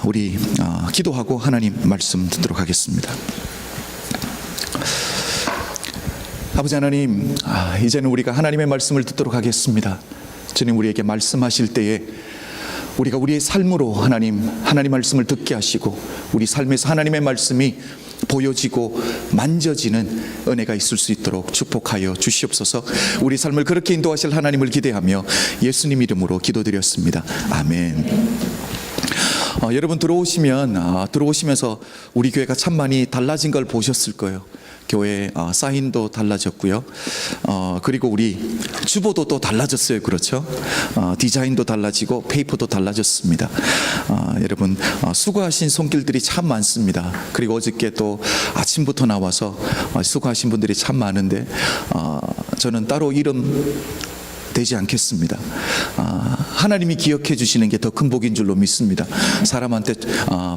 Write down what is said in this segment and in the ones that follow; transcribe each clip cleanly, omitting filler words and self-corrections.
우리 기도하고 하나님 말씀 듣도록 하겠습니다. 아버지 하나님, 이제는 우리가 하나님의 말씀을 듣도록 하겠습니다. 주님, 우리에게 말씀하실 때에 우리가 우리의 삶으로 하나님 말씀을 듣게 하시고 우리 삶에서 하나님의 말씀이 보여지고 만져지는 은혜가 있을 수 있도록 축복하여 주시옵소서. 우리 삶을 그렇게 인도하실 하나님을 기대하며 예수님 이름으로 기도드렸습니다. 아멘. 여러분 들어오시면서 우리 교회가 참 많이 달라진 걸 보셨을 거예요. 교회 사인도 달라졌고요. 그리고 우리 주보도 또 달라졌어요. 그렇죠? 디자인도 달라지고 페이퍼도 달라졌습니다. 여러분 수고하신 손길들이 참 많습니다. 그리고 어저께 또 아침부터 나와서 수고하신 분들이 참 많은데 저는 따로 이름 되지 않겠습니다. 하나님이 기억해 주시는 게 더 큰 복인 줄로 믿습니다. 사람한테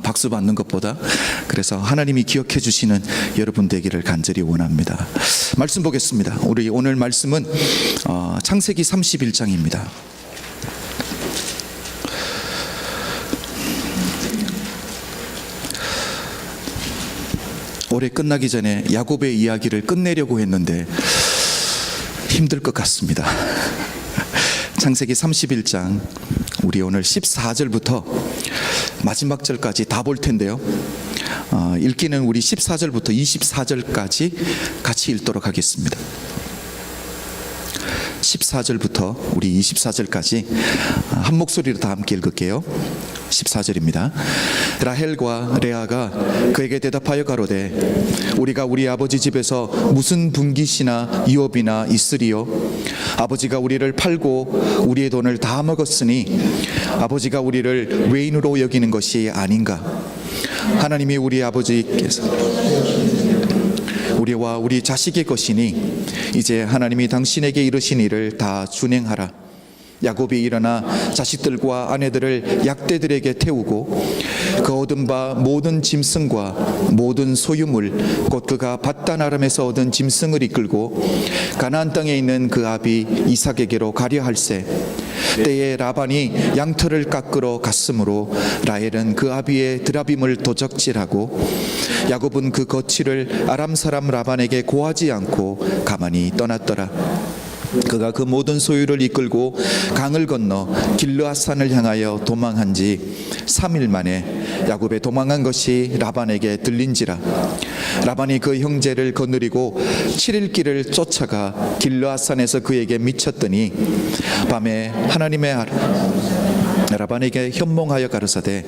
박수 받는 것보다. 그래서 하나님이 기억해 주시는 여러분 되기를 간절히 원합니다. 말씀 보겠습니다. 우리 오늘 말씀은 창세기 31장입니다. 올해 끝나기 전에 야곱의 이야기를 끝내려고 했는데 힘들 것 같습니다. 창세기 31장 우리 오늘 14절부터 마지막 절까지 다 볼 텐데요. 읽기는 우리 14절부터 24절까지 같이 읽도록 하겠습니다. 14절부터 우리 24절까지 한 목소리로 다 함께 읽을게요. 14절입니다. 라헬과 레아가 그에게 대답하여 가로되 우리가 우리 아버지 집에서 무슨 분깃이나 유업이나 있으리요? 아버지가 우리를 팔고 우리의 돈을 다 먹었으니 아버지가 우리를 외인으로 여기는 것이 아닌가? 하나님이 우리 아버지께서 우리와 우리 자식의 것이니 이제 하나님이 당신에게 이르신 일을 다 준행하라. 야곱이 일어나 자식들과 아내들을 약대들에게 태우고 그 얻은 바 모든 짐승과 모든 소유물 곧 그가 밧단 아람에서 얻은 짐승을 이끌고 가나안 땅에 있는 그 아비 이삭에게로 가려 할세. 때에 라반이 양털을 깎으러 갔으므로 라헬은 그 아비의 드라빔을 도적질하고 야곱은 그 거취를 아람 사람 라반에게 고하지 않고 가만히 떠났더라. 그가 그 모든 소유를 이끌고 강을 건너 길르앗산을 향하여 도망한 지 3일 만에 야곱의 도망한 것이 라반에게 들린지라. 라반이 그 형제를 거느리고 7일 길을 쫓아가 길르앗산에서 그에게 미쳤더니 밤에 하나님의 라반에게 현몽하여 가르사대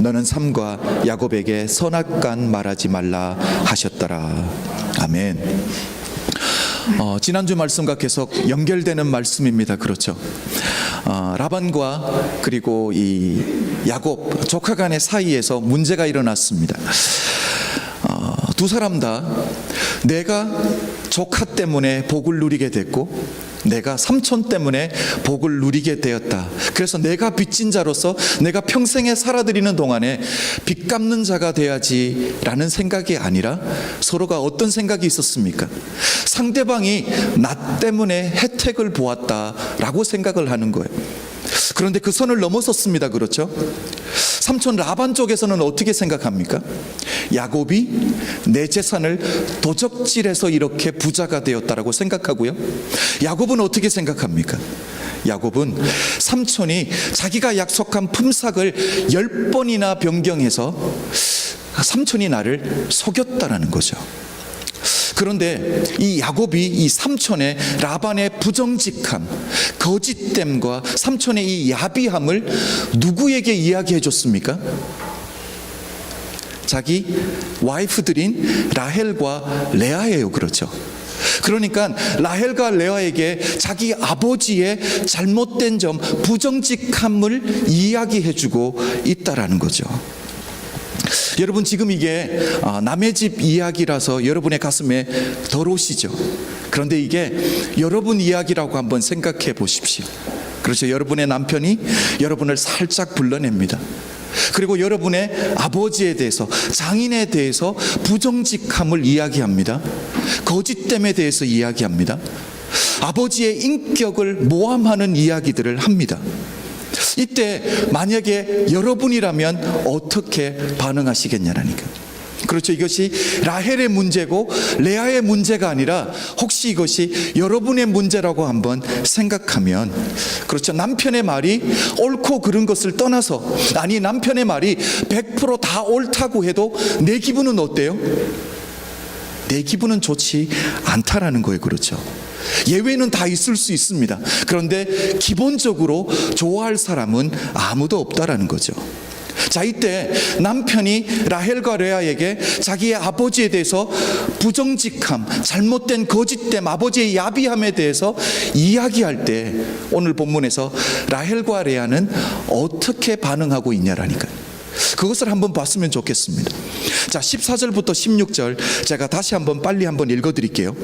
너는 삼가 야곱에게 선악간 말하지 말라 하셨더라. 아멘. 지난주 말씀과 계속 연결되는 말씀입니다. 그렇죠? 라반과 그리고 이 야곱 조카 간의 사이에서 문제가 일어났습니다. 두 사람 다 내가 조카 때문에 복을 누리게 됐고 내가 삼촌 때문에 복을 누리게 되었다. 그래서 내가 빚진 자로서 내가 평생에 살아드리는 동안에 빚 갚는 자가 돼야지 라는 생각이 아니라 서로가 어떤 생각이 있었습니까? 상대방이 나 때문에 혜택을 보았다라고 생각을 하는 거예요. 그런데 그 선을 넘어섰습니다. 그렇죠? 삼촌 라반 쪽에서는 어떻게 생각합니까? 야곱이 내 재산을 도적질해서 이렇게 부자가 되었다라고 생각하고요. 야곱은 어떻게 생각합니까? 야곱은 삼촌이 자기가 약속한 품삯을 10번이나 변경해서 삼촌이 나를 속였다라는 거죠. 그런데 이 야곱이 이 삼촌의 라반의 부정직함, 거짓됨과 삼촌의 이 야비함을 누구에게 이야기해 줬습니까? 자기 와이프들인 라헬과 레아예요. 그렇죠? 그러니까 라헬과 레아에게 자기 아버지의 잘못된 점, 부정직함을 이야기해 주고 있다라는 거죠. 여러분 지금 이게 남의 집 이야기라서 여러분의 가슴에 덜 오시죠. 그런데 이게 여러분 이야기라고 한번 생각해 보십시오. 그렇죠? 여러분의 남편이 여러분을 살짝 불러냅니다. 그리고 여러분의 아버지에 대해서, 장인에 대해서 부정직함을 이야기합니다. 거짓됨에 대해서 이야기합니다. 아버지의 인격을 모함하는 이야기들을 합니다. 이때 만약에 여러분이라면 어떻게 반응하시겠냐라니까. 그렇죠. 이것이 라헬의 문제고 레아의 문제가 아니라 혹시 이것이 여러분의 문제라고 한번 생각하면, 그렇죠. 남편의 말이 옳고 그른 것을 떠나서, 아니 남편의 말이 100% 다 옳다고 해도 내 기분은 어때요? 내 기분은 좋지 않다라는 거예요. 그렇죠. 예외는 다 있을 수 있습니다. 그런데 기본적으로 좋아할 사람은 아무도 없다라는 거죠. 자, 이때 남편이 라헬과 레아에게 자기의 아버지에 대해서 부정직함, 잘못된 거짓됨, 아버지의 야비함에 대해서 이야기할 때 오늘 본문에서 라헬과 레아는 어떻게 반응하고 있냐라니까요. 그것을 한번 봤으면 좋겠습니다. 자, 14절부터 16절 제가 다시 한번 빨리 한번 읽어드릴게요.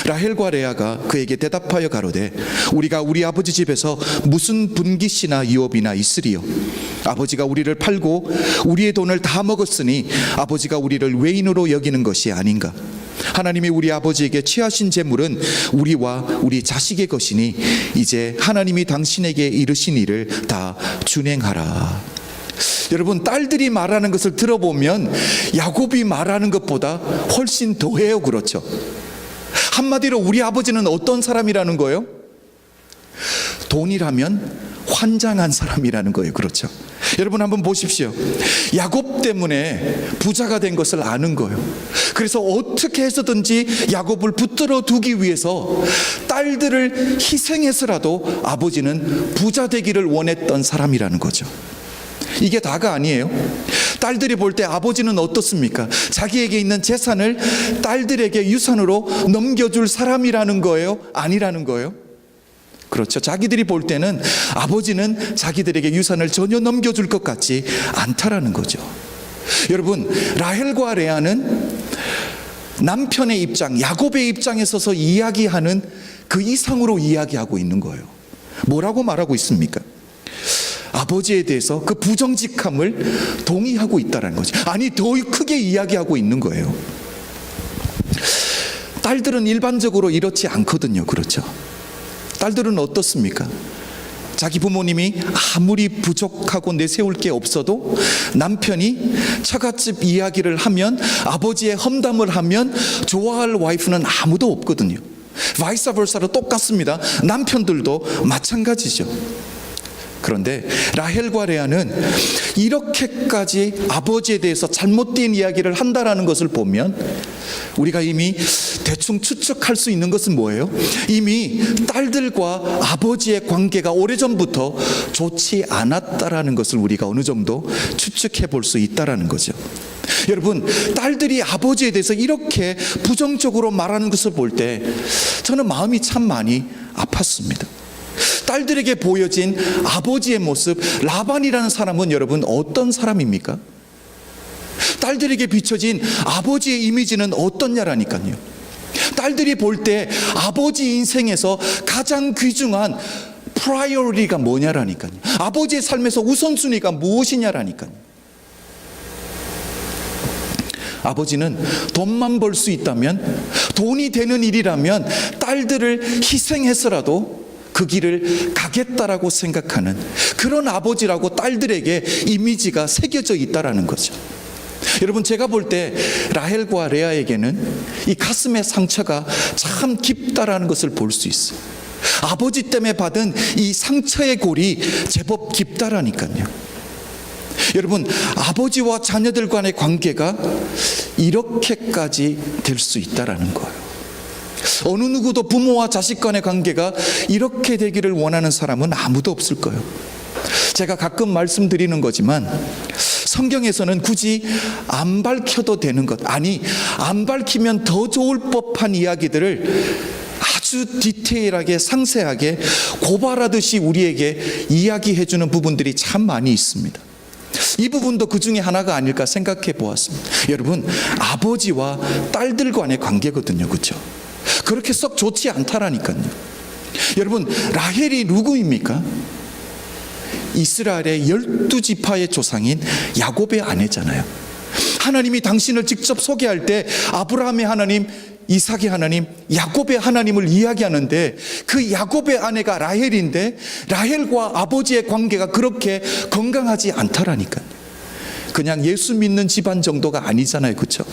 라헬과 레아가 그에게 대답하여 가로되 우리가 우리 아버지 집에서 무슨 분깃이나 유업이나 있으리요. 아버지가 우리를 팔고 우리의 돈을 다 먹었으니 아버지가 우리를 외인으로 여기는 것이 아닌가. 하나님이 우리 아버지에게 취하신 재물은 우리와 우리 자식의 것이니 이제 하나님이 당신에게 이르신 일을 다 준행하라. 여러분, 딸들이 말하는 것을 들어보면 야곱이 말하는 것보다 훨씬 더해요. 그렇죠. 한마디로 우리 아버지는 어떤 사람이라는 거예요? 돈이라면 환장한 사람이라는 거예요. 그렇죠. 여러분 한번 보십시오. 야곱 때문에 부자가 된 것을 아는 거예요. 그래서 어떻게 해서든지 야곱을 붙들어 두기 위해서 딸들을 희생해서라도 아버지는 부자 되기를 원했던 사람이라는 거죠. 이게 다가 아니에요. 딸들이 볼 때 아버지는 어떻습니까? 자기에게 있는 재산을 딸들에게 유산으로 넘겨줄 사람이라는 거예요? 아니라는 거예요? 그렇죠. 자기들이 볼 때는 아버지는 자기들에게 유산을 전혀 넘겨줄 것 같지 않다라는 거죠. 여러분, 라헬과 레아는 남편의 입장, 야곱의 입장에 서서 이야기하는 그 이상으로 이야기하고 있는 거예요. 뭐라고 말하고 있습니까? 아버지에 대해서 그 부정직함을 동의하고 있다는 거죠. 아니, 더 크게 이야기하고 있는 거예요. 딸들은 일반적으로 이렇지 않거든요. 그렇죠. 딸들은 어떻습니까? 자기 부모님이 아무리 부족하고 내세울 게 없어도 남편이 처갓집 이야기를 하면, 아버지의 험담을 하면 좋아할 와이프는 아무도 없거든요. 바이스 버사로 똑같습니다. 남편들도 마찬가지죠. 그런데 라헬과 레아는 이렇게까지 아버지에 대해서 잘못된 이야기를 한다라는 것을 보면 우리가 이미 대충 추측할 수 있는 것은 뭐예요? 이미 딸들과 아버지의 관계가 오래전부터 좋지 않았다라는 것을 우리가 어느 정도 추측해 볼 수 있다라는 거죠. 여러분, 딸들이 아버지에 대해서 이렇게 부정적으로 말하는 것을 볼 때 저는 마음이 참 많이 아팠습니다. 딸들에게 보여진 아버지의 모습, 라반이라는 사람은 여러분 어떤 사람입니까? 딸들에게 비춰진 아버지의 이미지는 어떻냐라니까요. 딸들이 볼 때 아버지 인생에서 가장 귀중한 프라이어리티가 뭐냐라니까요. 아버지의 삶에서 우선순위가 무엇이냐라니까요. 아버지는 돈만 벌 수 있다면, 돈이 되는 일이라면 딸들을 희생해서라도 그 길을 가겠다라고 생각하는 그런 아버지라고 딸들에게 이미지가 새겨져 있다라는 거죠. 여러분, 제가 볼 때 라헬과 레아에게는 이 가슴의 상처가 참 깊다라는 것을 볼 수 있어요. 아버지 때문에 받은 이 상처의 골이 제법 깊다라니까요. 여러분, 아버지와 자녀들 간의 관계가 이렇게까지 될 수 있다라는 거예요. 어느 누구도 부모와 자식 간의 관계가 이렇게 되기를 원하는 사람은 아무도 없을 거예요. 제가 가끔 말씀드리는 거지만 성경에서는 굳이 안 밝혀도 되는 것, 아니 안 밝히면 더 좋을 법한 이야기들을 아주 디테일하게 상세하게 고발하듯이 우리에게 이야기해 주는 부분들이 참 많이 있습니다. 이 부분도 그 중에 하나가 아닐까 생각해 보았습니다. 여러분, 아버지와 딸들 간의 관계거든요. 그렇죠? 그렇게 썩 좋지 않다라니까요. 여러분, 라헬이 누구입니까? 이스라엘의 12지파의 조상인 야곱의 아내잖아요. 하나님이 당신을 직접 소개할 때 아브라함의 하나님, 이삭의 하나님, 야곱의 하나님을 이야기하는데 그 야곱의 아내가 라헬인데 라헬과 아버지의 관계가 그렇게 건강하지 않다라니까요. 그냥 예수 믿는 집안 정도가 아니잖아요, 그렇죠?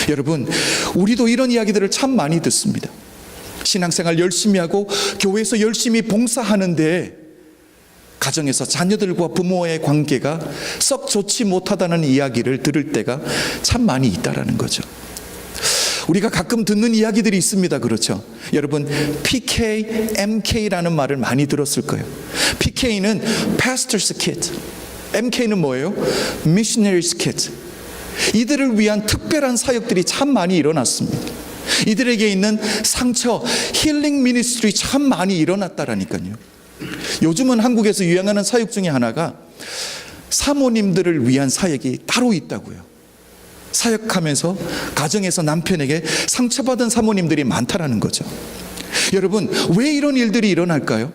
여러분, 우리도 이런 이야기들을 참 많이 듣습니다. 신앙생활 열심히 하고 교회에서 열심히 봉사하는데 가정에서 자녀들과 부모의 관계가 썩 좋지 못하다는 이야기를 들을 때가 참 많이 있다라는 거죠. 우리가 가끔 듣는 이야기들이 있습니다, 그렇죠? 여러분, PK, MK라는 말을 많이 들었을 거예요. PK는 Pastor's Kid, MK는 뭐예요? Missionary's Kid. 이들을 위한 특별한 사역들이 참 많이 일어났습니다. 이들에게 있는 상처, 힐링 미니스트리 참 많이 일어났다라니까요. 요즘은 한국에서 유행하는 사역 중에 하나가 사모님들을 위한 사역이 따로 있다고요. 사역하면서 가정에서 남편에게 상처받은 사모님들이 많다라는 거죠. 여러분, 왜 이런 일들이 일어날까요?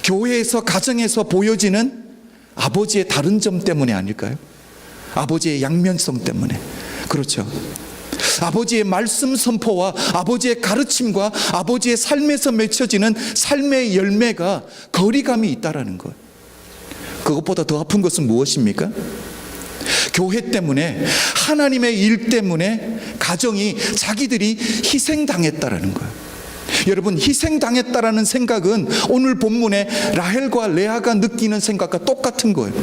교회에서, 가정에서 보여지는 아버지의 다른 점 때문에 아닐까요? 아버지의 양면성 때문에. 그렇죠. 아버지의 말씀 선포와 아버지의 가르침과 아버지의 삶에서 맺혀지는 삶의 열매가 거리감이 있다라는 것. 그것보다 더 아픈 것은 무엇입니까? 교회 때문에, 하나님의 일 때문에 가정이 자기들이 희생당했다라는 거예요. 여러분, 희생당했다라는 생각은 오늘 본문에 라헬과 레아가 느끼는 생각과 똑같은 거예요.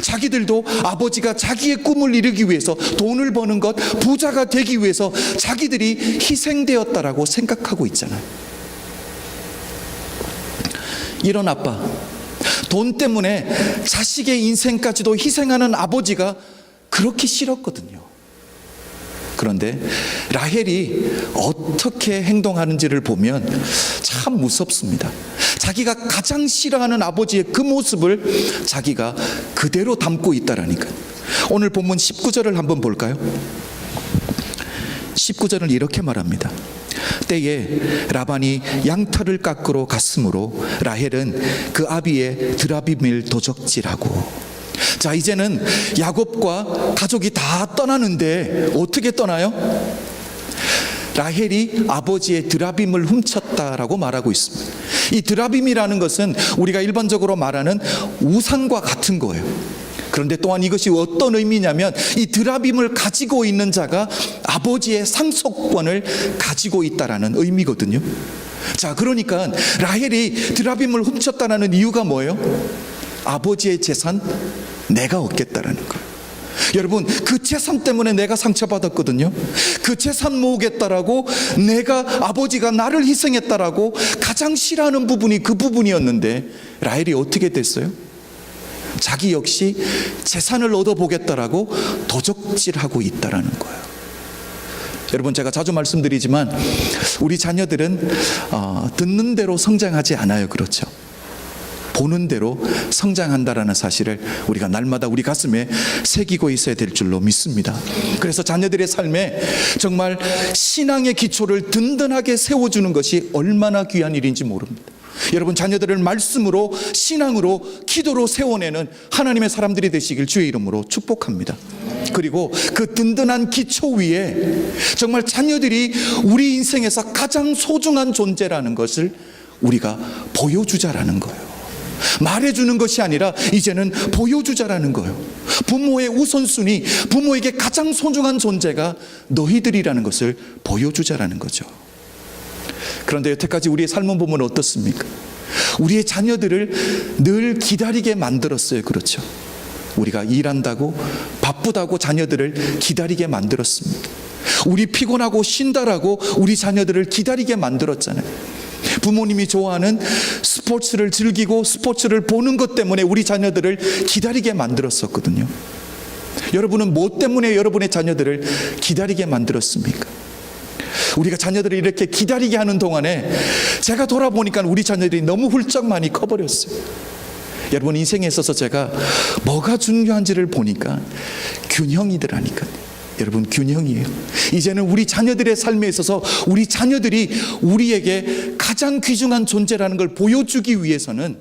자기들도 아버지가 자기의 꿈을 이루기 위해서, 돈을 버는 것, 부자가 되기 위해서 자기들이 희생되었다라고 생각하고 있잖아요. 이런 아빠, 돈 때문에 자식의 인생까지도 희생하는 아버지가 그렇게 싫었거든요. 그런데 라헬이 어떻게 행동하는지를 보면 참 무섭습니다. 자기가 가장 싫어하는 아버지의 그 모습을 자기가 그대로 담고 있다라니까요. 오늘 본문 19절을 한번 볼까요? 19절은 이렇게 말합니다. 때에 라반이 양털을 깎으러 갔으므로 라헬은 그 아비의 드라빔을 도적질하고. 자, 이제는 야곱과 가족이 다 떠나는데 어떻게 떠나요? 라헬이 아버지의 드라빔을 훔쳤다라고 말하고 있습니다. 이 드라빔이라는 것은 우리가 일반적으로 말하는 우상과 같은 거예요. 그런데 또한 이것이 어떤 의미냐면 이 드라빔을 가지고 있는 자가 아버지의 상속권을 가지고 있다라는 의미거든요. 자, 그러니까 라헬이 드라빔을 훔쳤다라는 이유가 뭐예요? 아버지의 재산 내가 얻겠다라는 거예요. 여러분, 그 재산 때문에 내가 상처받았거든요. 그 재산 모으겠다라고, 내가, 아버지가 나를 희생했다라고 가장 싫어하는 부분이 그 부분이었는데 라헬이 어떻게 됐어요? 자기 역시 재산을 얻어보겠다라고 도적질하고 있다라는 거예요. 여러분, 제가 자주 말씀드리지만 우리 자녀들은 듣는 대로 성장하지 않아요, 그렇죠? 보는 대로 성장한다라는 사실을 우리가 날마다 우리 가슴에 새기고 있어야 될 줄로 믿습니다. 그래서 자녀들의 삶에 정말 신앙의 기초를 든든하게 세워주는 것이 얼마나 귀한 일인지 모릅니다. 여러분, 자녀들을 말씀으로, 신앙으로, 기도로 세워내는 하나님의 사람들이 되시길 주의 이름으로 축복합니다. 그리고 그 든든한 기초 위에 정말 자녀들이 우리 인생에서 가장 소중한 존재라는 것을 우리가 보여주자라는 거예요. 말해주는 것이 아니라 이제는 보여주자라는 거예요. 부모의 우선순위, 부모에게 가장 소중한 존재가 너희들이라는 것을 보여주자라는 거죠. 그런데 여태까지 우리의 삶은 보면 어떻습니까? 우리의 자녀들을 늘 기다리게 만들었어요, 그렇죠? 우리가 일한다고, 바쁘다고 자녀들을 기다리게 만들었습니다. 우리 피곤하고 쉰다라고 우리 자녀들을 기다리게 만들었잖아요. 부모님이 좋아하는 스포츠를 즐기고 스포츠를 보는 것 때문에 우리 자녀들을 기다리게 만들었었거든요. 여러분은 뭐 때문에 여러분의 자녀들을 기다리게 만들었습니까? 우리가 자녀들을 이렇게 기다리게 하는 동안에 제가 돌아보니까 우리 자녀들이 너무 훌쩍 많이 커버렸어요. 여러분, 인생에 있어서 제가 뭐가 중요한지를 보니까 균형이더라니까요. 여러분, 균형이에요. 이제는 우리 자녀들의 삶에 있어서 우리 자녀들이 우리에게 가장 귀중한 존재라는 걸 보여주기 위해서는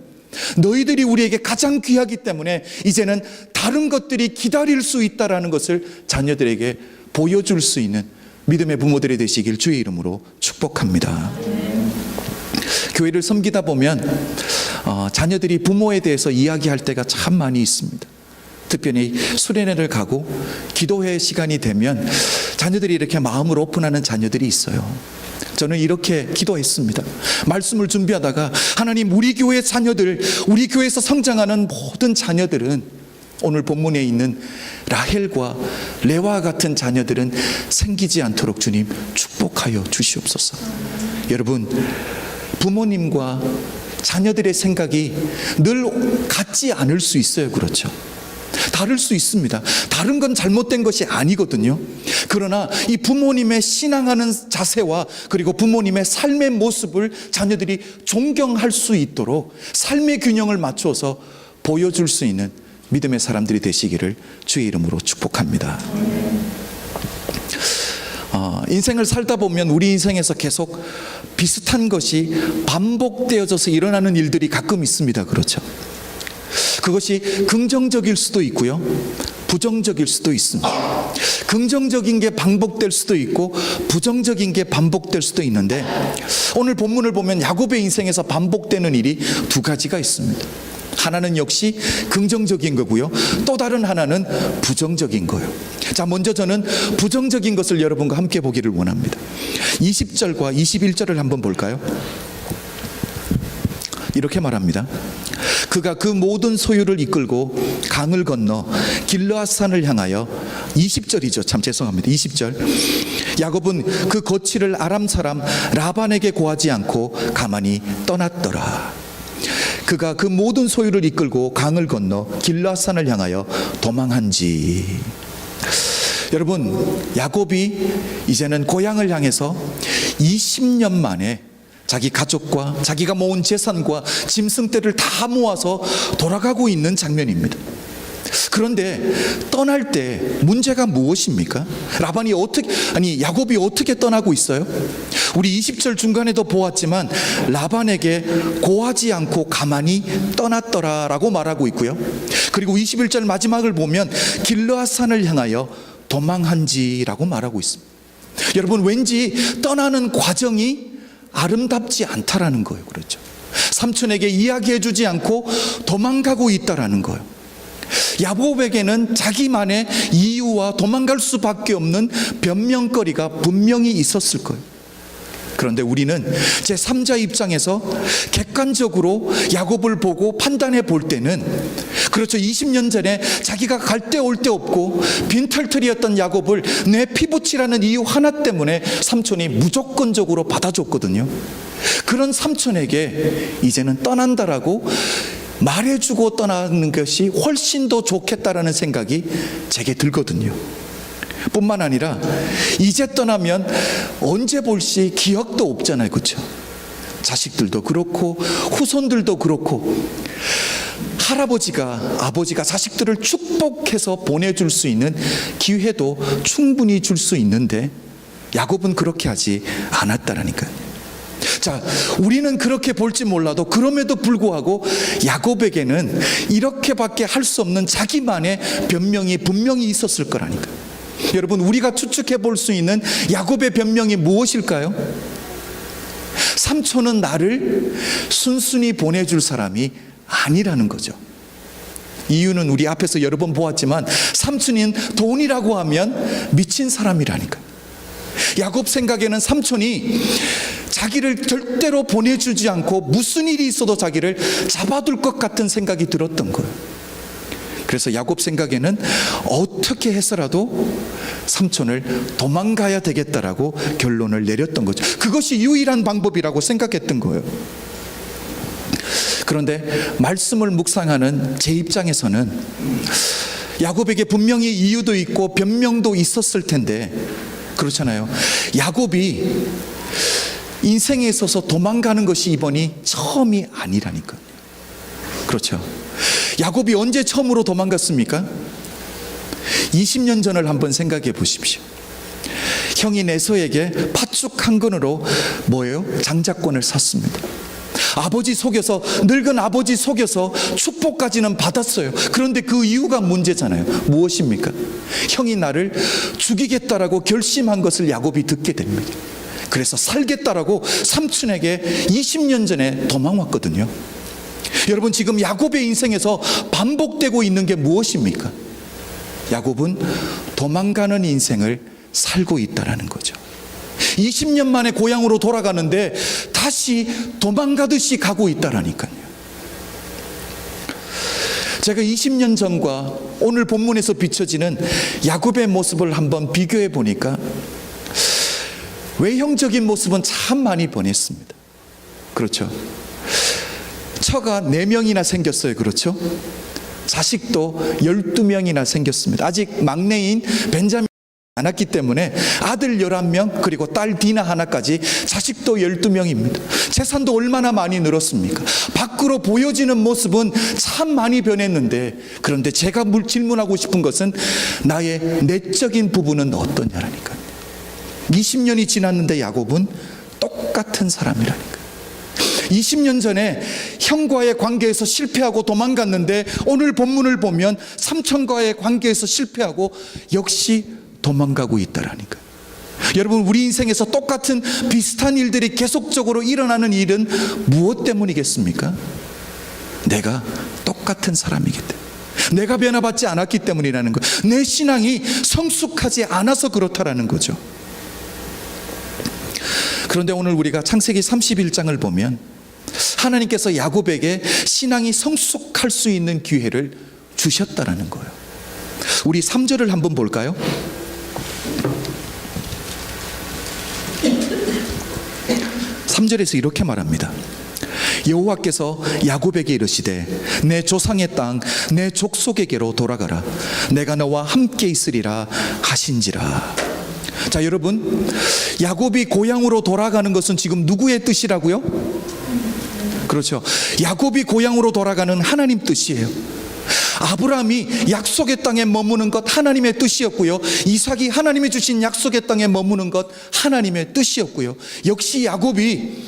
너희들이 우리에게 가장 귀하기 때문에 이제는 다른 것들이 기다릴 수 있다라는 것을 자녀들에게 보여줄 수 있는 믿음의 부모들이 되시길 주의 이름으로 축복합니다. 교회를 섬기다 보면 자녀들이 부모에 대해서 이야기할 때가 참 많이 있습니다. 특별히 수련회를 가고 기도회 시간이 되면 자녀들이 이렇게 마음을 오픈하는 자녀들이 있어요. 저는 이렇게 기도했습니다. 말씀을 준비하다가 하나님, 우리 교회 자녀들, 우리 교회에서 성장하는 모든 자녀들은, 오늘 본문에 있는 라헬과 레와 같은 자녀들은 생기지 않도록 주님 축복하여 주시옵소서. 여러분, 부모님과 자녀들의 생각이 늘 같지 않을 수 있어요. 그렇죠? 다를 수 있습니다. 다른 건 잘못된 것이 아니거든요. 그러나 이 부모님의 신앙하는 자세와 그리고 부모님의 삶의 모습을 자녀들이 존경할 수 있도록 삶의 균형을 맞춰서 보여줄 수 있는 믿음의 사람들이 되시기를 주의 이름으로 축복합니다. 인생을 살다 보면 우리 인생에서 계속 비슷한 것이 반복되어져서 일어나는 일들이 가끔 있습니다. 그렇죠? 그것이 긍정적일 수도 있고요, 부정적일 수도 있습니다. 긍정적인 게 반복될 수도 있고 부정적인 게 반복될 수도 있는데, 오늘 본문을 보면 야곱의 인생에서 반복되는 일이 두 가지가 있습니다. 하나는 역시 긍정적인 거고요, 또 다른 하나는 부정적인 거예요. 자, 먼저 저는 부정적인 것을 여러분과 함께 보기를 원합니다. 20절과 21절을 한번 볼까요? 이렇게 말합니다. 그가 그 모든 소유를 이끌고 강을 건너 길르앗산을 향하여, 20절이죠. 참 죄송합니다. 20절. 야곱은 그 거취를 아람 사람 라반에게 고하지 않고 가만히 떠났더라. 그가 그 모든 소유를 이끌고 강을 건너 길르앗산을 향하여 도망한지. 여러분, 야곱이 이제는 고향을 향해서 20년 만에 자기 가족과 자기가 모은 재산과 짐승떼를 다 모아서 돌아가고 있는 장면입니다. 그런데 떠날 때 문제가 무엇입니까? 야곱이 어떻게 떠나고 있어요? 우리 20절 중간에도 보았지만 라반에게 고하지 않고 가만히 떠났더라라고 말하고 있고요. 그리고 21절 마지막을 보면 길르앗산을 향하여 도망한지라고 말하고 있습니다. 여러분, 왠지 떠나는 과정이 아름답지 않다라는 거예요. 그렇죠? 삼촌에게 이야기해 주지 않고 도망가고 있다라는 거예요. 야곱에게는 자기만의 이유와 도망갈 수밖에 없는 변명거리가 분명히 있었을 거예요. 그런데 우리는 제3자 입장에서 객관적으로 야곱을 보고 판단해 볼 때는, 그렇죠, 20년 전에 자기가 갈 데 올 데 없고 빈털터리였던 야곱을 내 피부치라는 이유 하나 때문에 삼촌이 무조건적으로 받아줬거든요. 그런 삼촌에게 이제는 떠난다라고 말해주고 떠나는 것이 훨씬 더 좋겠다라는 생각이 제게 들거든요. 뿐만 아니라 이제 떠나면 언제 볼지 기억도 없잖아요. 그렇죠? 자식들도 그렇고 후손들도 그렇고, 아버지가 자식들을 축복해서 보내줄 수 있는 기회도 충분히 줄 수 있는데 야곱은 그렇게 하지 않았다라니까요. 자, 우리는 그렇게 볼지 몰라도 그럼에도 불구하고 야곱에게는 이렇게밖에 할 수 없는 자기만의 변명이 분명히 있었을 거라니까요. 여러분, 우리가 추측해 볼 수 있는 야곱의 변명이 무엇일까요? 삼촌은 나를 순순히 보내줄 사람이 아니라는 거죠. 이유는 우리 앞에서 여러 번 보았지만 삼촌인 돈이라고 하면 미친 사람이라니까. 야곱 생각에는 삼촌이 자기를 절대로 보내주지 않고 무슨 일이 있어도 자기를 잡아둘 것 같은 생각이 들었던 거예요. 그래서 야곱 생각에는 어떻게 해서라도 삼촌을 도망가야 되겠다라고 결론을 내렸던 거죠. 그것이 유일한 방법이라고 생각했던 거예요. 그런데 말씀을 묵상하는 제 입장에서는 야곱에게 분명히 이유도 있고 변명도 있었을 텐데, 그렇잖아요. 야곱이 인생에 있어서 도망가는 것이 이번이 처음이 아니라니까요. 그렇죠. 야곱이 언제 처음으로 도망갔습니까? 20년 전을 한번 생각해 보십시오. 형인 에서에게 팥죽 한 근으로 장자권을 샀습니다. 아버지 속여서, 늙은 아버지 속여서 축복까지는 받았어요. 그런데 그 이유가 문제잖아요. 무엇입니까? 형이 나를 죽이겠다라고 결심한 것을 야곱이 듣게 됩니다. 그래서 살겠다라고 삼촌에게 20년 전에 도망왔거든요. 여러분, 지금 야곱의 인생에서 반복되고 있는 게 무엇입니까? 야곱은 도망가는 인생을 살고 있다라는 거죠. 20년 만에 고향으로 돌아가는데 다시 도망가듯이 가고 있다라니까요. 제가 20년 전과 오늘 본문에서 비춰지는 야곱의 모습을 한번 비교해 보니까 외형적인 모습은 참 많이 변했습니다. 그렇죠. 처가 4명이나 생겼어요. 그렇죠. 자식도 12명이나 생겼습니다. 아직 막내인 벤자민이 않았기 때문에 아들 11명 그리고 딸 디나 하나까지 자식도 12명입니다. 재산도 얼마나 많이 늘었습니까? 밖으로 보여지는 모습은 참 많이 변했는데, 그런데 제가 질문하고 싶은 것은 나의 내적인 부분은 어떠냐라니까요. 20년이 지났는데 야곱은 똑같은 사람이라니까요. 20년 전에 형과의 관계에서 실패하고 도망갔는데 오늘 본문을 보면 삼촌과의 관계에서 실패하고 역시 도망가고 있다라니까요. 여러분, 우리 인생에서 똑같은 비슷한 일들이 계속적으로 일어나는 일은 무엇 때문이겠습니까? 내가 똑같은 사람이기 때문에, 내가 변화받지 않았기 때문이라는 거예요. 내 신앙이 성숙하지 않아서 그렇다라는 거죠. 그런데 오늘 우리가 창세기 31장을 보면 하나님께서 야곱에게 신앙이 성숙할 수 있는 기회를 주셨다라는 거예요. 우리 3절을 한번 볼까요? 3절에서 이렇게 말합니다. 여호와께서 야곱에게 이르시되 내 조상의 땅 내 족속에게로 돌아가라. 내가 너와 함께 있으리라 하신지라. 자, 여러분, 야곱이 고향으로 돌아가는 것은 지금 누구의 뜻이라고요? 그렇죠. 야곱이 고향으로 돌아가는 하나님 뜻이에요. 아브라함이 약속의 땅에 머무는 것 하나님의 뜻이었고요. 이삭이 하나님이 주신 약속의 땅에 머무는 것 하나님의 뜻이었고요. 역시 야곱이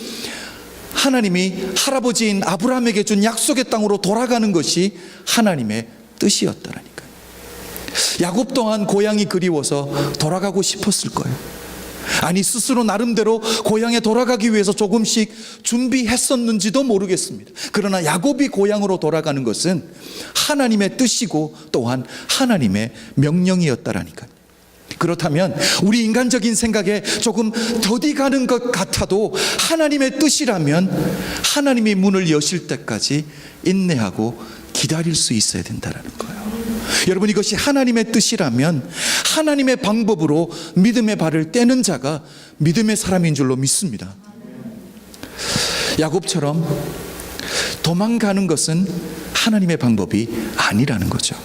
하나님이 할아버지인 아브라함에게 준 약속의 땅으로 돌아가는 것이 하나님의 뜻이었다라니까요. 야곱 또한 고향이 그리워서 돌아가고 싶었을 거예요. 아니, 스스로 나름대로 고향에 돌아가기 위해서 조금씩 준비했었는지도 모르겠습니다. 그러나 야곱이 고향으로 돌아가는 것은 하나님의 뜻이고 또한 하나님의 명령이었다라니까요. 그렇다면 우리 인간적인 생각에 조금 더디 가는 것 같아도 하나님의 뜻이라면 하나님이 문을 여실 때까지 인내하고 기다릴 수 있어야 된다는 거예요. 여러분, 이것이 하나님의 뜻이라면 하나님의 방법으로 믿음의 발을 떼는 자가 믿음의 사람인 줄로 믿습니다. 야곱처럼 도망가는 것은 하나님의 방법이 아니라는 거죠.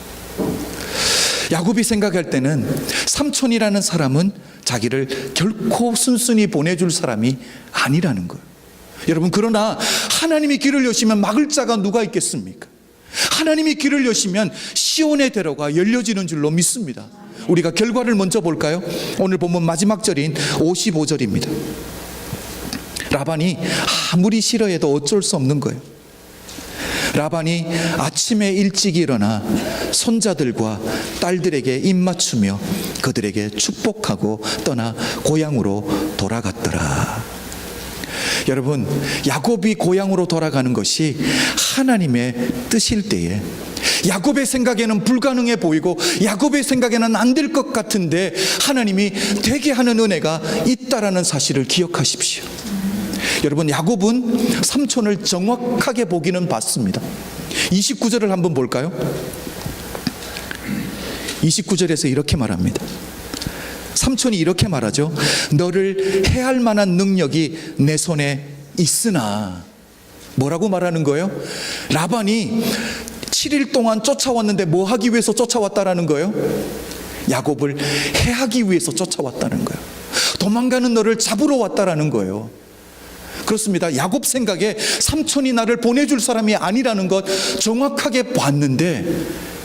야곱이 생각할 때는 삼촌이라는 사람은 자기를 결코 순순히 보내줄 사람이 아니라는 거예요. 여러분, 그러나 하나님이 길을 여시면 막을 자가 누가 있겠습니까? 하나님이 길을 여시면 시온의 대로가 열려지는 줄로 믿습니다. 우리가 결과를 먼저 볼까요? 오늘 본문 마지막 절인 55절입니다. 라반이 아무리 싫어해도 어쩔 수 없는 거예요. 라반이 아침에 일찍 일어나 손자들과 딸들에게 입맞추며 그들에게 축복하고 떠나 고향으로 돌아갔더라. 여러분, 야곱이 고향으로 돌아가는 것이 하나님의 뜻일 때에 야곱의 생각에는 불가능해 보이고 야곱의 생각에는 안 될 것 같은데 하나님이 되게 하는 은혜가 있다라는 사실을 기억하십시오. 여러분, 야곱은 삼촌을 정확하게 보기는 봤습니다. 29절을 한번 볼까요? 29절에서 이렇게 말합니다. 삼촌이 이렇게 말하죠. 너를 해할 만한 능력이 내 손에 있으나. 뭐라고 말하는 거예요? 라반이 7일 동안 쫓아왔는데 뭐 하기 위해서 쫓아왔다라는 거예요? 야곱을 해하기 위해서 쫓아왔다는 거예요. 도망가는 너를 잡으러 왔다라는 거예요. 그렇습니다. 야곱 생각에 삼촌이 나를 보내줄 사람이 아니라는 것 정확하게 봤는데,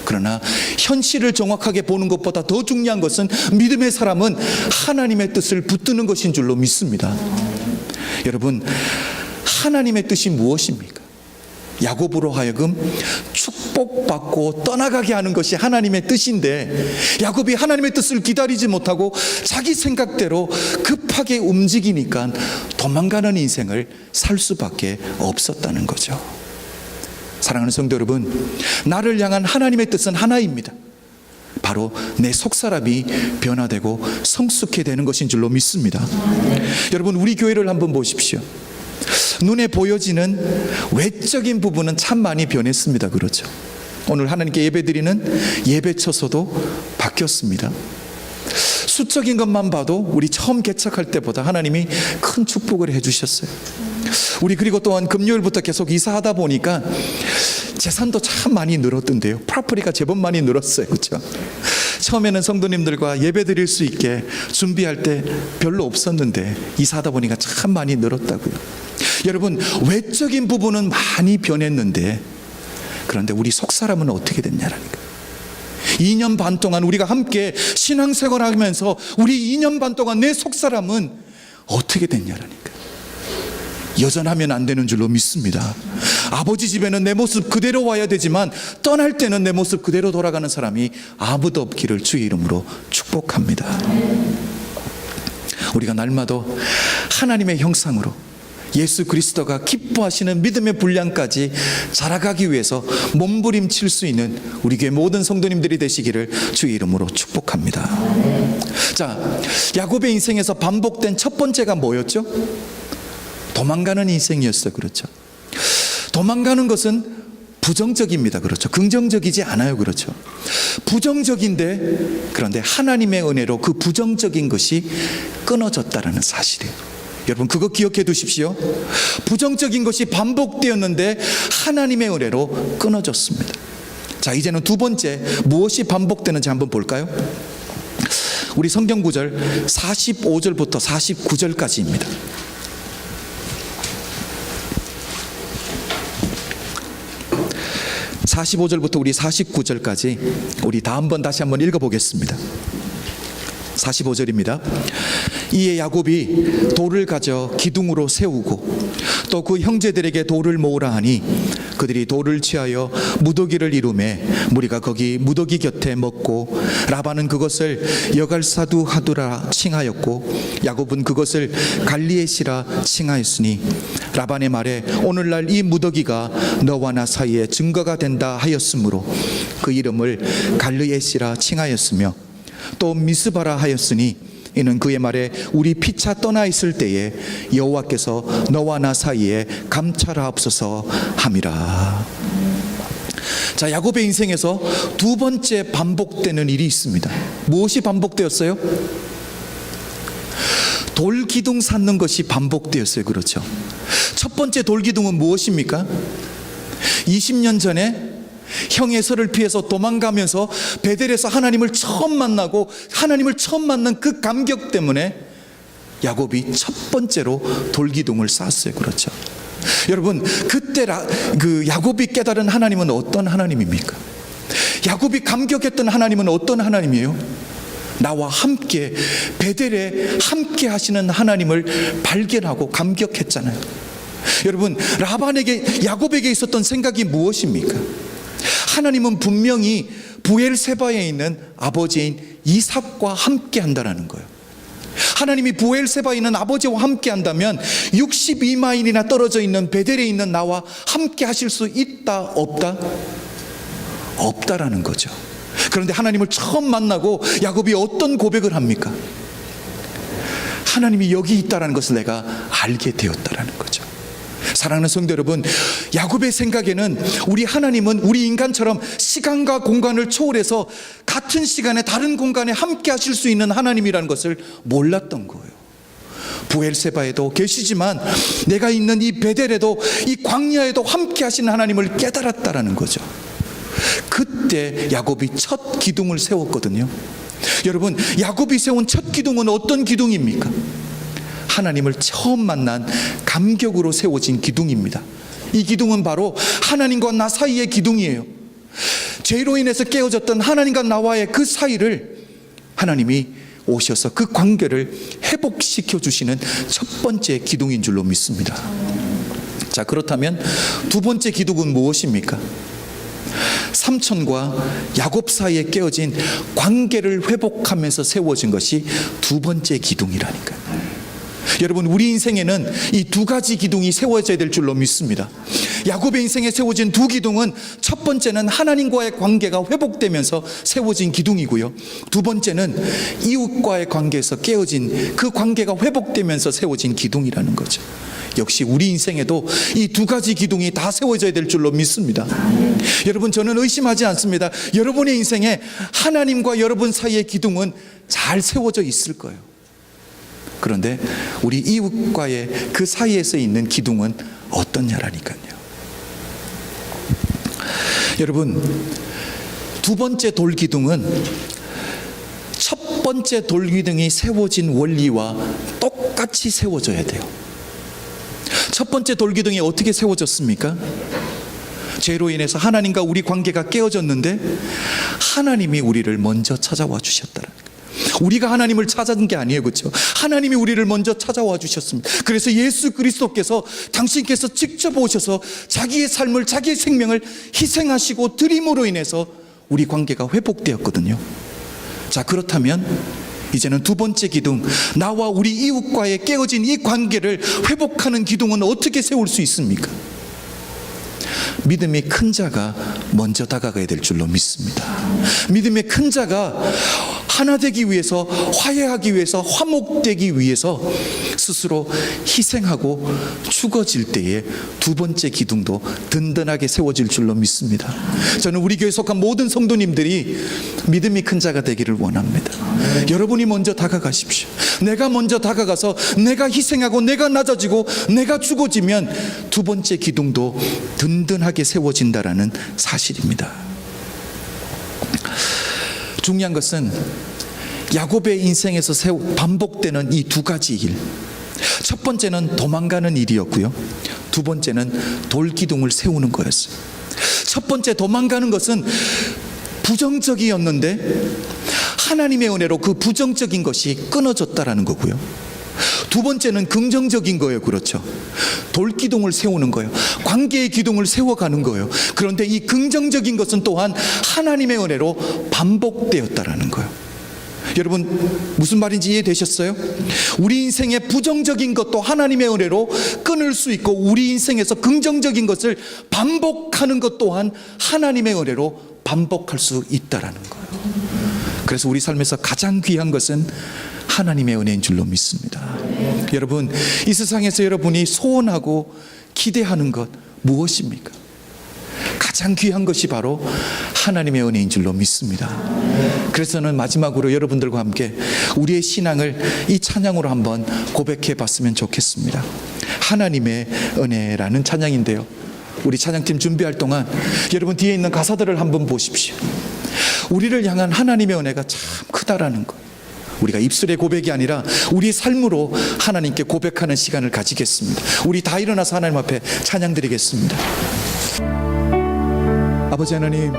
그러나 현실을 정확하게 보는 것보다 더 중요한 것은 믿음의 사람은 하나님의 뜻을 붙드는 것인 줄로 믿습니다. 여러분, 하나님의 뜻이 무엇입니까? 야곱으로 하여금 축복받고 떠나가게 하는 것이 하나님의 뜻인데, 야곱이 하나님의 뜻을 기다리지 못하고 자기 생각대로 급하게 움직이니까 도망가는 인생을 살 수밖에 없었다는 거죠. 사랑하는 성도 여러분, 나를 향한 하나님의 뜻은 하나입니다. 바로 내 속사람이 변화되고 성숙해 되는 것인 줄로 믿습니다. 여러분, 우리 교회를 한번 보십시오. 눈에 보여지는 외적인 부분은 참 많이 변했습니다. 그렇죠? 오늘 하나님께 예배드리는 예배처소도 바뀌었습니다. 수적인 것만 봐도 우리 처음 개척할 때보다 하나님이 큰 축복을 해주셨어요. 우리 그리고 또한 금요일부터 계속 이사하다 보니까 재산도 참 많이 늘었던데요. 프로퍼티가 제법 많이 늘었어요. 그렇죠? 처음에는 성도님들과 예배 드릴 수 있게 준비할 때 별로 없었는데 이사하다 보니까 참 많이 늘었다고요. 여러분, 외적인 부분은 많이 변했는데, 그런데 우리 속사람은 어떻게 됐냐라니까. 2년 반 동안 우리가 함께 신앙생활을 하면서 우리 2년 반 동안 내 속사람은 어떻게 됐냐라니까. 여전하면 안 되는 줄로 믿습니다. 아버지 집에는 내 모습 그대로 와야 되지만 떠날 때는 내 모습 그대로 돌아가는 사람이 아무도 없기를 주의 이름으로 축복합니다. 우리가 날마다 하나님의 형상으로 예수 그리스도가 기뻐하시는 믿음의 분량까지 자라가기 위해서 몸부림칠 수 있는 우리 교회 모든 성도님들이 되시기를 주의 이름으로 축복합니다. 자, 야곱의 인생에서 반복된 첫 번째가 뭐였죠? 도망가는 인생이었어요. 그렇죠? 도망가는 것은 부정적입니다. 그렇죠? 긍정적이지 않아요. 그렇죠? 부정적인데, 그런데 하나님의 은혜로 그 부정적인 것이 끊어졌다는 사실이에요. 여러분, 그거 기억해 두십시오. 부정적인 것이 반복되었는데 하나님의 은혜로 끊어졌습니다. 자, 이제는 두 번째, 무엇이 반복되는지 한번 볼까요? 우리 성경 구절 45절부터 49절까지입니다. 45절부터 우리 49절까지 우리 다 한번 다시 한번 읽어보겠습니다. 45절입니다. 이에 야곱이 돌을 가져 기둥으로 세우고 또 그 형제들에게 돌을 모으라 하니 그들이 돌을 취하여 무더기를 이루매 무리가 거기 무더기 곁에 먹고 라반은 그것을 여갈사두하두라 칭하였고 야곱은 그것을 갈리에시라 칭하였으니 라반의 말에 오늘날 이 무더기가 너와 나 사이에 증거가 된다 하였으므로 그 이름을 갈리에시라 칭하였으며 또 미스바라 하였으니 이는 그의 말에 우리 피차 떠나 있을 때에 여호와께서 너와 나 사이에 감찰하옵소서 함이라. 자, 야곱의 인생에서 두 번째 반복되는 일이 있습니다. 무엇이 반복되었어요? 돌기둥 쌓는 것이 반복되었어요. 그렇죠? 첫 번째 돌기둥은 무엇입니까? 20년 전에 형 에서를 피해서 도망가면서 베델에서 하나님을 처음 만나고 하나님을 처음 만난 그 감격 때문에 야곱이 첫 번째로 돌기둥을 쌓았어요. 그렇죠? 여러분, 그때 그 야곱이 깨달은 하나님은 어떤 하나님입니까? 야곱이 감격했던 하나님은 어떤 하나님이에요? 나와 함께 베델에 함께 하시는 하나님을 발견하고 감격했잖아요. 여러분, 라반에게 야곱에게 있었던 생각이 무엇입니까? 하나님은 분명히 부엘세바에 있는 아버지인 이삭과 함께 한다는 거예요. 하나님이 부엘세바에 있는 아버지와 함께 한다면 62마일이나 떨어져 있는 베델에 있는 나와 함께 하실 수 있다 없다? 없다라는 거죠. 그런데 하나님을 처음 만나고 야곱이 어떤 고백을 합니까? 하나님이 여기 있다라는 것을 내가 알게 되었다라는 거죠. 사랑하는 성도 여러분, 야곱의 생각에는 우리 하나님은 우리 인간처럼 시간과 공간을 초월해서 같은 시간에 다른 공간에 함께 하실 수 있는 하나님이라는 것을 몰랐던 거예요. 부엘세바에도 계시지만 내가 있는 이 베델에도 이 광야에도 함께 하시는 하나님을 깨달았다라는 거죠. 그때 야곱이 첫 기둥을 세웠거든요. 여러분, 야곱이 세운 첫 기둥은 어떤 기둥입니까? 하나님을 처음 만난 감격으로 세워진 기둥입니다. 이 기둥은 바로 하나님과 나 사이의 기둥이에요. 죄로 인해서 깨어졌던 하나님과 나와의 그 사이를 하나님이 오셔서 그 관계를 회복시켜 주시는 첫 번째 기둥인 줄로 믿습니다. 자, 그렇다면 두 번째 기둥은 무엇입니까? 삼촌과 야곱 사이에 깨어진 관계를 회복하면서 세워진 것이 두 번째 기둥이라니까요. 여러분, 우리 인생에는 이 두 가지 기둥이 세워져야 될 줄로 믿습니다. 야곱의 인생에 세워진 두 기둥은, 첫 번째는 하나님과의 관계가 회복되면서 세워진 기둥이고요, 두 번째는 이웃과의 관계에서 깨어진 그 관계가 회복되면서 세워진 기둥이라는 거죠. 역시 우리 인생에도 이 두 가지 기둥이 다 세워져야 될 줄로 믿습니다. 여러분, 저는 의심하지 않습니다. 여러분의 인생에 하나님과 여러분 사이의 기둥은 잘 세워져 있을 거예요. 그런데 우리 이웃과의 그 사이에서 있는 기둥은 어떠냐라니까요. 여러분, 두 번째 돌기둥은 첫 번째 돌기둥이 세워진 원리와 똑같이 세워져야 돼요. 첫 번째 돌기둥이 어떻게 세워졌습니까? 죄로 인해서 하나님과 우리 관계가 깨어졌는데 하나님이 우리를 먼저 찾아와 주셨다는 거예요. 우리가 하나님을 찾은 게 아니에요, 그렇죠? 하나님이 우리를 먼저 찾아와 주셨습니다. 그래서 예수 그리스도께서, 당신께서 직접 오셔서 자기의 삶을, 자기의 생명을 희생하시고 드림으로 인해서 우리 관계가 회복되었거든요. 자, 그렇다면 이제는 두 번째 기둥, 나와 우리 이웃과의 깨어진 이 관계를 회복하는 기둥은 어떻게 세울 수 있습니까? 믿음이 큰 자가 먼저 다가가야 될 줄로 믿습니다. 믿음의 큰 자가 하나 되기 위해서, 화해하기 위해서, 화목되기 위해서 스스로 희생하고 죽어질 때에 두 번째 기둥도 든든하게 세워질 줄로 믿습니다. 저는 우리 교회에 속한 모든 성도님들이 믿음이 큰 자가 되기를 원합니다. 여러분이 먼저 다가가십시오. 내가 먼저 다가가서 내가 희생하고 내가 낮아지고 내가 죽어지면 두 번째 기둥도 든든하게 세워진다라는 사실입니다. 중요한 것은 야곱의 인생에서 반복되는 이 두 가지 일, 첫 번째는 도망가는 일이었고요, 두 번째는 돌기둥을 세우는 거였어요. 첫 번째 도망가는 것은 부정적이었는데 하나님의 은혜로 그 부정적인 것이 끊어졌다라는 거고요, 두 번째는 긍정적인 거예요. 그렇죠? 돌기둥을 세우는 거예요. 관계의 기둥을 세워가는 거예요. 그런데 이 긍정적인 것은 또한 하나님의 은혜로 반복되었다라는 거예요. 여러분, 무슨 말인지 이해되셨어요? 우리 인생의 부정적인 것도 하나님의 은혜로 끊을 수 있고, 우리 인생에서 긍정적인 것을 반복하는 것 또한 하나님의 은혜로 반복할 수 있다라는 거예요. 그래서 우리 삶에서 가장 귀한 것은 하나님의 은혜인 줄로 믿습니다. 여러분, 이 세상에서 여러분이 소원하고 기대하는 것 무엇입니까? 가장 귀한 것이 바로 하나님의 은혜인 줄로 믿습니다. 그래서 저는 마지막으로 여러분들과 함께 우리의 신앙을 이 찬양으로 한번 고백해 봤으면 좋겠습니다. 하나님의 은혜라는 찬양인데요, 우리 찬양팀 준비할 동안 여러분 뒤에 있는 가사들을 한번 보십시오. 우리를 향한 하나님의 은혜가 참 크다라는 것, 우리가 입술의 고백이 아니라 우리 삶으로 하나님께 고백하는 시간을 가지겠습니다. 우리 다 일어나서 하나님 앞에 찬양 드리겠습니다. 아버지 하나님,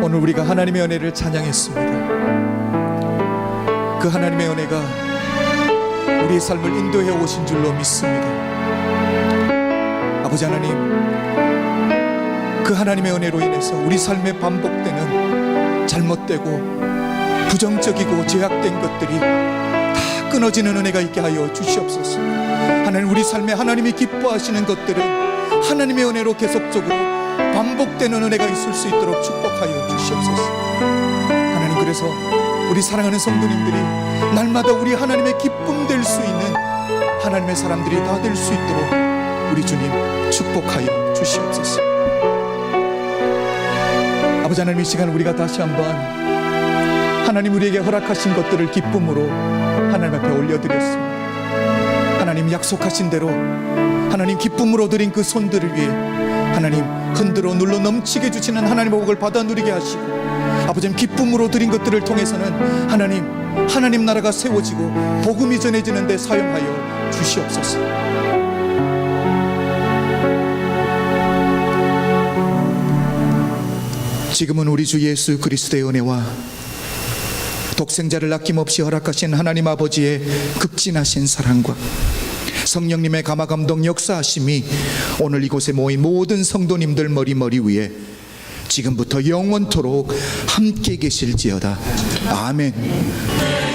오늘 우리가 하나님의 은혜를 찬양했습니다. 그 하나님의 은혜가 우리의 삶을 인도해 오신 줄로 믿습니다. 아버지 하나님, 그 하나님의 은혜로 인해서 우리 삶에 반복되는 잘못되고 부정적이고 죄악된 것들이 다 끊어지는 은혜가 있게 하여 주시옵소서. 하나님, 우리 삶에 하나님이 기뻐하시는 것들은 하나님의 은혜로 계속적으로 반복되는 은혜가 있을 수 있도록 축복하여 주시옵소서. 하나님, 그래서 우리 사랑하는 성도님들이 날마다 우리 하나님의 기쁨 될 수 있는 하나님의 사람들이 다 될 수 있도록 우리 주님 축복하여 주시옵소서. 아버지 하나님, 이 시간 우리가 다시 한번 하나님 우리에게 허락하신 것들을 기쁨으로 하나님 앞에 올려드렸습니다. 하나님, 약속하신 대로 하나님 기쁨으로 드린 그 손들을 위해 하나님 흔들어 눌러 넘치게 주시는 하나님의 복을 받아 누리게 하시고, 아버지 기쁨으로 드린 것들을 통해서는 하나님 나라가 세워지고 복음이 전해지는 데 사용하여 주시옵소서. 지금은 우리 주 예수 그리스도의 은혜와 독생자를 아낌없이 허락하신 하나님 아버지의 극진하신 사랑과 성령님의 감화 감동 역사하심이 오늘 이곳에 모인 모든 성도님들 머리 위에 지금부터 영원토록 함께 계실지어다. 아멘.